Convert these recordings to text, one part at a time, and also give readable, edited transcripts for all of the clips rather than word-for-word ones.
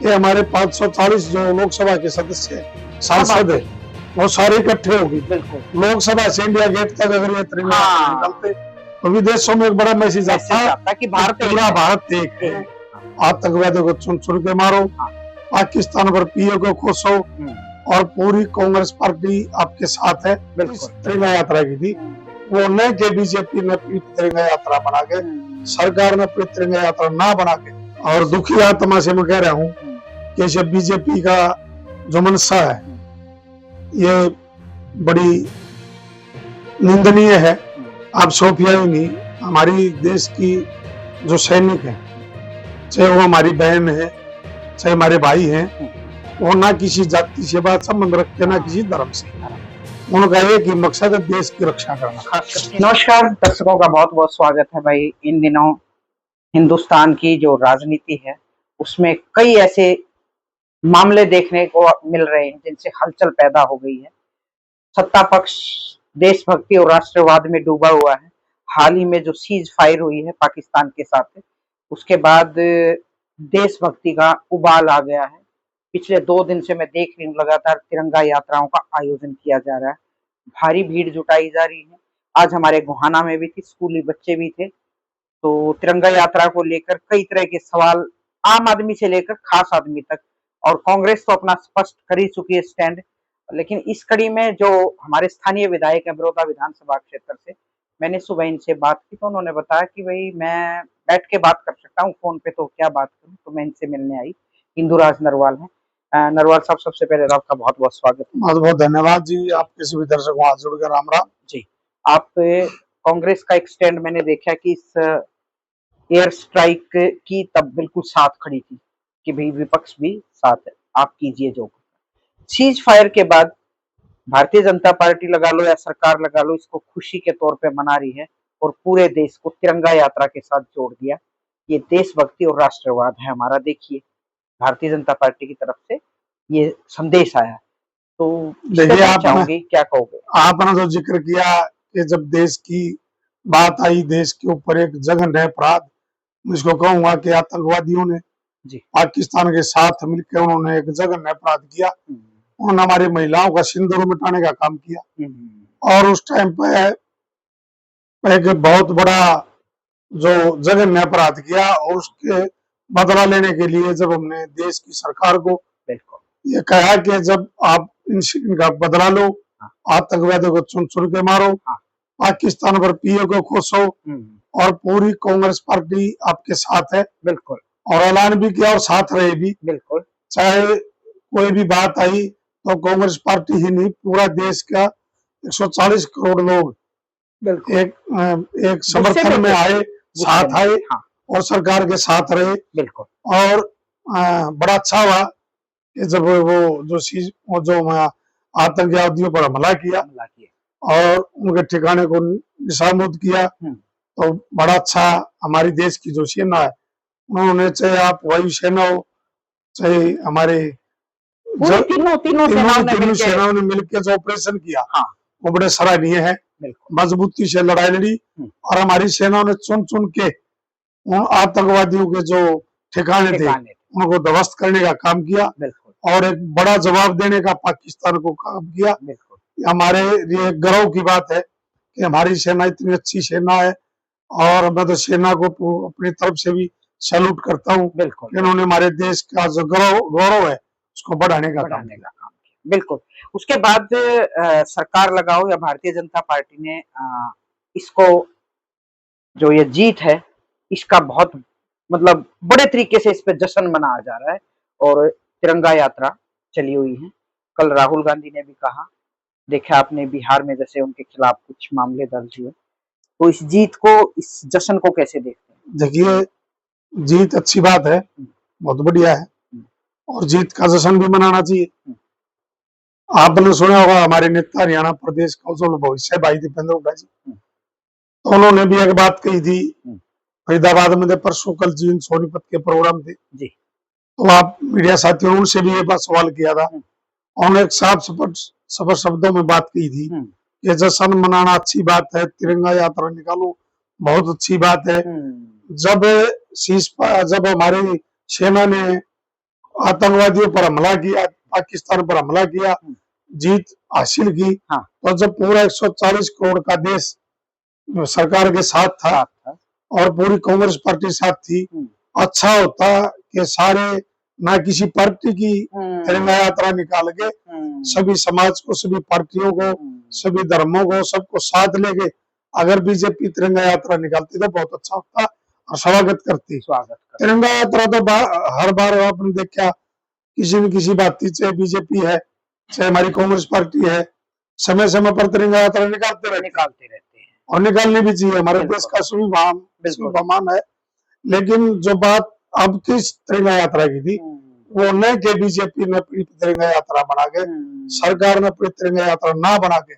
ये हमारे 540 जो लोकसभा के सदस्य सांसद है वो सारे इकट्ठे होगी। बिल्कुल लोकसभा से इंडिया गेट तक अगर ये तिरंगा निकलते तो विदेशों में एक बड़ा मैसेज आता कि भारत पूरा भारत एक है, आतंकवादियों को चुन चुन के मारो, पाकिस्तान पर पीओ को खोसो और पूरी कांग्रेस पार्टी आपके साथ है। तिरंगा यात्रा की थी वो न के बीजेपी ने तिरंगा यात्रा बना के, सरकार ने तिरंगा यात्रा ना बना के, और दुखी आत्मा से मैं कह रहा हूँ कि जब बीजेपी का जो मनसा है ये बड़ी निंदनीय है। आप सोफिया ही नहीं, हमारी देश की जो सैनिक है, चाहे वो हमारी बहन है चाहे हमारे भाई हैं, वो ना किसी जाति से बात संबंध रखते ना किसी धर्म से, उनका एक ही मकसद है देश की रक्षा करना। नमस्कार दर्शकों का बहुत बहुत स्वागत है भाई। इन दिनों हिंदुस्तान की जो राजनीति है उसमें कई ऐसे मामले देखने को मिल रहे हैं जिनसे हलचल पैदा हो गई है। सत्ता पक्ष देशभक्ति और राष्ट्रवाद में डूबा हुआ है। हाल ही में जो सीज फायर हुई है पाकिस्तान के साथ, उसके बाद देशभक्ति का उबाल आ गया है। पिछले 2 दिन से मैं देख रही हूँ लगातार तिरंगा यात्राओं का आयोजन किया जा रहा है, भारी भीड़ जुटाई जा रही है। आज हमारे गोहाना में भी थी, स्कूली बच्चे भी थे। तो तिरंगा यात्रा को लेकर कई तरह के सवाल, आम आदमी से लेकर खास आदमी तक, और कांग्रेस तो अपना स्पष्ट कर ही चुकी है स्टैंड। लेकिन इस कड़ी में जो हमारे स्थानीय विधायक है बड़ौदा विधानसभा क्षेत्र से, मैंने सुबह इनसे बात की तो उन्होंने बताया कि भाई मैं बैठ के बात कर सकता हूँ, फोन पे तो क्या बात करूँ। तो मैं इनसे मिलने आई। इंदुराज नरवाल है। नरवाल साहब, सबसे पहले आपका बहुत बहुत स्वागत है। बहुत बहुत धन्यवाद जी, आपके सभी दर्शकों हाथ जोड़कर राम राम जी। आप कांग्रेस का एक स्टैंड मैंने देखा कि इस एयर स्ट्राइक की तब बिल्कुल साथ खड़ी थी कि भाई विपक्ष भी साथ है, आप कीजिए जो। सीज फायर के बाद भारतीय जनता पार्टी लगा लो या सरकार लगा लो, इसको खुशी के तौर पे मना रही है और पूरे देश को तिरंगा यात्रा के साथ जोड़ दिया। ये देशभक्ति और राष्ट्रवाद है हमारा। देखिए भारतीय जनता पार्टी की तरफ से ये संदेश आया, तो देखिए आप क्या कहोगे? आपने जो जिक्र किया कि जब देश की बात आई, देश के ऊपर एक जघन्य अपराध, इसको कहूंगा कि आतंकवादियों ने पाकिस्तान के साथ मिलकर उन्होंने एक जघन्य अपराध किया। उन्होंने हमारी महिलाओं का सिंदूर मिटाने का काम किया और उस टाइम पे एक बहुत बड़ा जो जघन्य अपराध किया, और उसके बदला लेने के लिए जब हमने देश की सरकार को ये कहा कि जब आप इनका बदला लो, आतंकवादियों को चुन चुन के मारो, पाकिस्तान पर पीओ को खोसो, और पूरी कांग्रेस पार्टी आपके साथ है। बिल्कुल। और ऐलान भी किया और साथ रहे भी। बिल्कुल। चाहे कोई भी बात आई तो कांग्रेस पार्टी ही नहीं, पूरा देश का 140 करोड़ लोग एक समर्थन में आए, साथ आए और सरकार के साथ रहे। बिल्कुल। और बड़ा अच्छा हुआ कि जब वो जो आतंकवादियों पर हमला किया और उनके ठिकाने को निशानबूद किया, तो बड़ा अच्छा हमारी देश की जो सेना है उन्होंने, चाहे आप वायुसेना हो चाहे हमारे तीनों सेनाओं ने मिलकर जो ऑपरेशन किया वो बड़े सराहनीय है। मजबूती से लड़ाई लड़ी और हमारी सेनाओं ने चुन चुन के उन आतंकवादियों के जो ठिकाने थे उनको ध्वस्त करने का काम किया और एक बड़ा जवाब देने का पाकिस्तान को काम किया। हमारे लिए गर्व की बात है कि हमारी सेना इतनी अच्छी सेना है, और मैं तो सेना को अपनी तरफ से भी सैल्यूट करता हूँ कि इन्होंने हमारे देश का जो गौरव है उसको बढ़ाने का काम किया। बिल्कुल। उसके बाद सरकार लगाओ या भारतीय जनता पार्टी ने इसको, जो ये जीत है इसका बहुत मतलब बड़े तरीके से इस पे जश्न मनाया जा रहा है और तिरंगा यात्रा चली हुई है। कल राहुल गांधी ने भी कहा, देखा आपने बिहार में जैसे उनके खिलाफ कुछ मामले दर्ज हुए, तो इस जीत को, इस जश्न को कैसे देखते हैं? देखिए जीत अच्छी बात है, बहुत बढ़िया है, और जीत का जश्न भी मनाना चाहिए। आपने सुना होगा हमारे नेता हरियाणा प्रदेश का उज्जवल भविष्य भाई दीपेंद्र हुड्डा जी, तो उन्होंने भी एक बात कही थी फरीदाबाद में, परसों कल जीवन सोनीपत के प्रोग्राम थे जी, तो आप मीडिया साथियों ने उनसे भी ये बात सवाल किया था। उन्होंने एक साफ सफर शब्दों में बात की थी कि जश्न मनाना अच्छी बात है, तिरंगा यात्रा निकालो बहुत अच्छी बात है। जब हमारी सेना ने आतंकवादियों पर हमला किया, पाकिस्तान पर हमला किया, जीत हासिल की। हाँ। तो जब पूरा 140 करोड़ का देश सरकार के साथ था और पूरी कांग्रेस पार्टी साथ थी, अच्छा होता कि सारे ना किसी पार्टी की तिरंगा यात्रा निकाल के सभी समाज को, सभी पार्टियों को, सभी धर्मों को, सबको साथ लेके अगर बीजेपी तिरंगा यात्रा निकालती तो बहुत अच्छा होता और स्वागत करती। तिरंगा यात्रा तो हर बार आपने देखा किसी न किसी बात थी, चाहे बीजेपी है चाहे हमारी कांग्रेस पार्टी है, समय समय पर तिरंगा यात्रा निकालते रहते हैं और निकालनी भी चाहिए, हमारे देश का स्वाभिमान है। लेकिन जो बात अब की तिरंगा यात्रा की थी वो न के बीजेपी ने अपनी तिरंगा यात्रा बना के, सरकार ने अपनी तिरंगा यात्रा ना बना के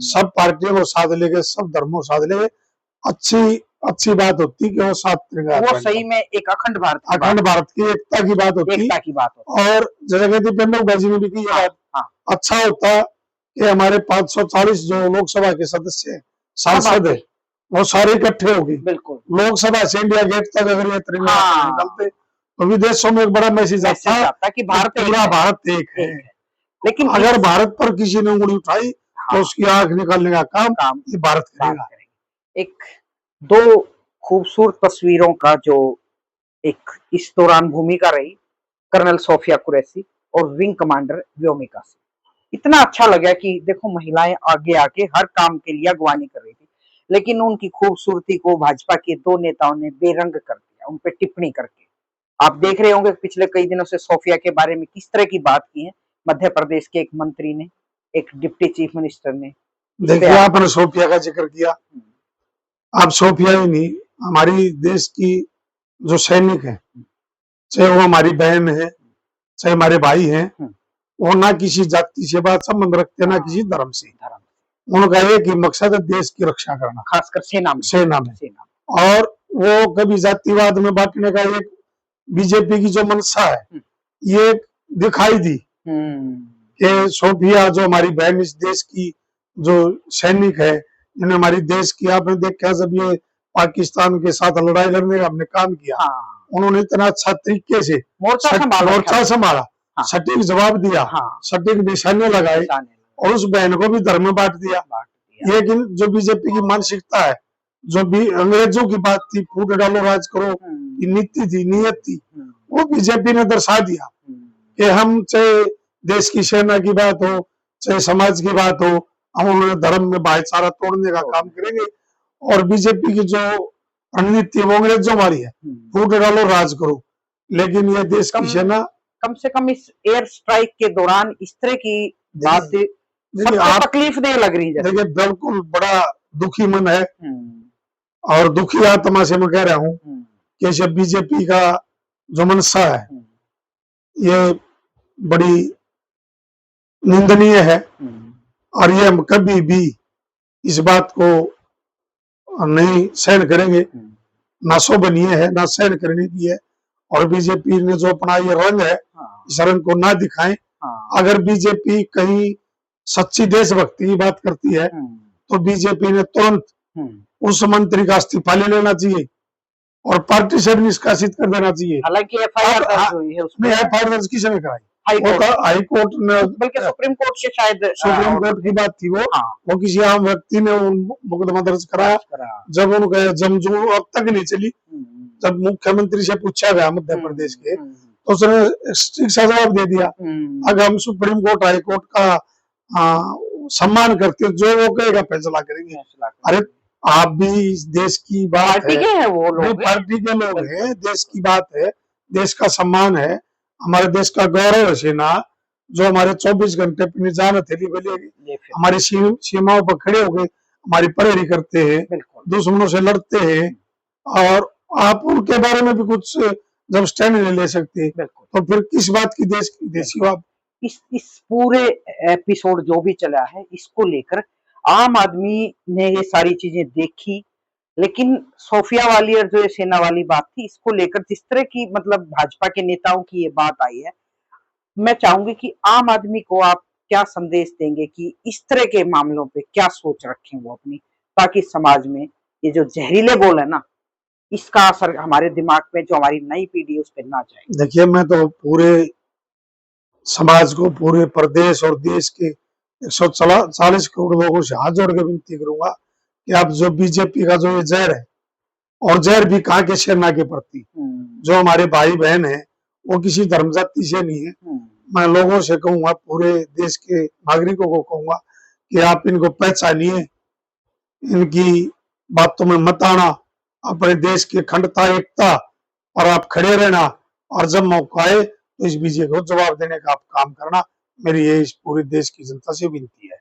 सब पार्टियों को साथ लेके, सब धर्मों को साथ लेके अच्छी बात होती कि वो साथ तिरंगा, वो सही में एक अखंड भारत की एकता की बात होती। और जगह पेंडोबाजी ने भी की अच्छा होता कि हमारे 540 जो लोकसभा के सदस्य हैं, सांसद है, वो सारे इकट्ठे होगी लोकसभा से इंडिया गेट तक अगर ये तिरंगा निकलते तो विदेशों में एक बड़ा मैसेज आता कि पूरा भारत एक है। लेकिन अगर भारत पर किसी ने उंगली उठाई तो उसकी आंख निकालने का काम ये भारत करेगा। एक दो खूबसूरत तस्वीरों का जो एक इस दौरान भूमिका रही कर्नल सोफिया कुरैशी और विंग कमांडर व्योमिका सिंह, इतना अच्छा लगा कि देखो महिलाएं आगे आके हर काम के लिए अगवानी कर रही थी, लेकिन उनकी खूबसूरती को भाजपा के दो नेताओं ने बेरंग कर दिया, उन पे टिप्पणी करके। आप देख रहे होंगे पिछले कई दिनों से सोफिया के बारे में किस तरह की बात की है मध्य प्रदेश के एक मंत्री ने, एक डिप्टी चीफ मिनिस्टर ने। देखिए आपने सोफिया का जिक्र किया, आप सोफिया ही नहीं, हमारी देश की जो सैनिक है, चाहे वो हमारी बहन है चाहे हमारे भाई हैं, वो ना किसी जाति से बात संबंध रखते ना किसी धर्म से। उनका एक ही मकसद है देश की रक्षा करना, खासकर सेना में। और वो कभी जातिवाद में बांटने का एक बीजेपी की जो मनसा है ये दिखाई दी कि सोफिया जो हमारी बहन इस देश की जो सैनिक है, जिन्हें हमारी देश की, आपने देखा जब ये पाकिस्तान के साथ लड़ाई लड़ने का हमने काम किया, उन्होंने इतना अच्छा तरीके से मोर्चा संभाला, सटीक जवाब दिया, सटीक निशाने लगाए और उस बहन को भी धर्म में बांट दिया। लेकिन जो बीजेपी की मानसिकता है, जो भी अंग्रेजों की बात थी, फूट डालो राज करो की नीति थी, नियत थी, वो बीजेपी ने दर्शा दिया कि हम चाहे देश की सेना की बात हो चाहे समाज की बात हो, हम उन्होंने धर्म में भाईचारा तोड़ने का काम करेंगे। और बीजेपी की जो रणनीति है वो अंग्रेजों वाली है, फूट डालो राज करो। लेकिन ये देश की सेना कम से कम इस एयर स्ट्राइक के दौरान इस तरह की बात तकलीफ नहीं लग रही है। देखिए बिल्कुल बड़ा दुखी मन है और दुखी आत्मा से मैं कह रहा हूँ कि जब बीजेपी का जो मनसा है ये बड़ी निंदनीय है और ये हम कभी भी इस बात को नहीं सहन करेंगे, ना शोभनीय है ना सहन करने की है। और बीजेपी ने जो अपना ये रंग है इस रंग को ना दिखाएं। अगर बीजेपी कहीं सच्ची देशभक्ति की बात करती है तो बीजेपी ने तुरंत उस मंत्री का इस्तीफा ले लेना चाहिए और पार्टी से निष्कासित कर देना चाहिए। हालांकि एफआईआर दर्ज हुई है उसमें, एफआईआर दर्ज किसने कराई? हाई कोर्ट ने, बल्कि सुप्रीम कोर्ट के शायद सुप्रीम कोर्ट की बात थी वो किसी आम व्यक्ति ने मुकदमा दर्ज कराया। जब उनका जमजू अब तक नहीं चली, जब मुख्यमंत्री से पूछा गया मध्य प्रदेश के तो उसने स्ट्रिक्ट जवाब दे दिया। अगर हम सुप्रीम कोर्ट हाई कोर्ट का सम्मान करते जो वो कहेगा फैसला करेंगे। अरे आप भी इस देश की बात है, वो लोग पार्टी के लोग हैं, देश की बात है, देश का सम्मान है, हमारे देश का गौरव है सेना जो हमारे 24 घंटे अपनी जान हथेली पे लेके हमारी सीमाओं पर खड़े हो गए, हमारी परेरी करते हैं, दुश्मनों से लड़ते हैं। और आप उनके बारे में भी कुछ जब स्टैंड नहीं ले सकते तो फिर किस बात की देशी बात। इस पूरे एपिसोड जो भी चला है इसको लेकर आम आदमी ने ये सारी चीजें देखी, लेकिन सोफिया वाली और जो ये सेना वाली बात थी इसको लेकर जिस तरह की मतलब भाजपा के नेताओं की ये बात आई है, मैं चाहूंगी कि आम आदमी को आप क्या संदेश देंगे कि इस तरह के मामलों पे क्या सोच रखें वो अपनी, ताकि समाज में ये जो जहरीले बोल है ना इसका असर हमारे दिमाग में जो हमारी नई पीढ़ी है उस पर ना जाए। देखिए मैं तो पूरे समाज को, पूरे प्रदेश और देश के 140 करोड़ लोगों से हाथ जोड़ के विनती करूंगा कि आप जो बीजेपी का जो ये जहर है, और जहर भी कहाँ के सेना के प्रति, जो हमारे भाई बहन है वो किसी धर्म जाति से नहीं है। मैं लोगों से कहूंगा, पूरे देश के नागरिकों को कहूंगा कि आप इनको पहचानिए, इनकी बातों में मत आना, अपने देश की अखंडता एकता और आप खड़े रहना, और जब मौका आए तो इस बीजेपी को जवाब देने का आप काम करना। मेरी ये इस पूरे देश की जनता से विनती है।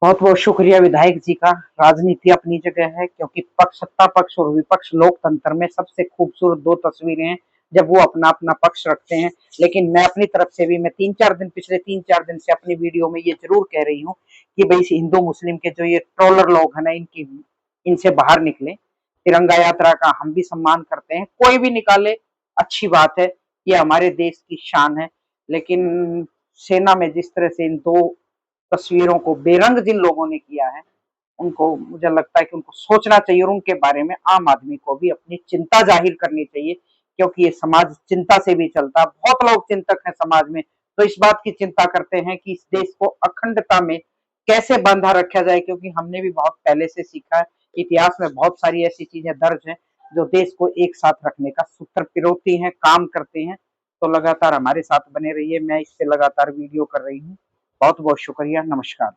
बहुत बहुत शुक्रिया विधायक जी का। राजनीति अपनी जगह है, क्योंकि पक्ष, सत्ता पक्ष और विपक्ष लोकतंत्र में सबसे खूबसूरत दो तस्वीरें हैं जब वो अपना अपना पक्ष रखते हैं। लेकिन मैं अपनी तरफ से भी, मैं पिछले 3-4 दिन से अपनी वीडियो में ये जरूर कह रही हूँ कि भाई हिंदू मुस्लिम के जो ये ट्रोलर लोग हैं ना, इनसे बाहर निकले। तिरंगा यात्रा का हम भी सम्मान करते हैं, कोई भी निकाले अच्छी बात है, ये हमारे देश की शान है। लेकिन सेना में जिस तरह से इन दो तस्वीरों को बेरंग जिन लोगों ने किया है, उनको, मुझे लगता है कि उनको सोचना चाहिए, और उनके बारे में आम आदमी को भी अपनी चिंता जाहिर करनी चाहिए, क्योंकि ये समाज चिंता से भी चलता है। बहुत लोग चिंतक हैं समाज में, तो इस बात की चिंता करते हैं कि इस देश को अखंडता में कैसे बांधा रखा जाए, क्योंकि हमने भी बहुत पहले से सीखा है, इतिहास में बहुत सारी ऐसी चीजें दर्ज हैं जो देश को एक साथ रखने का सूत्र पिरोती हैं, काम करते हैं। तो लगातार हमारे साथ बने रहिए, मैं इस पे लगातार वीडियो कर रही हूँ। बहुत बहुत शुक्रिया, नमस्कार।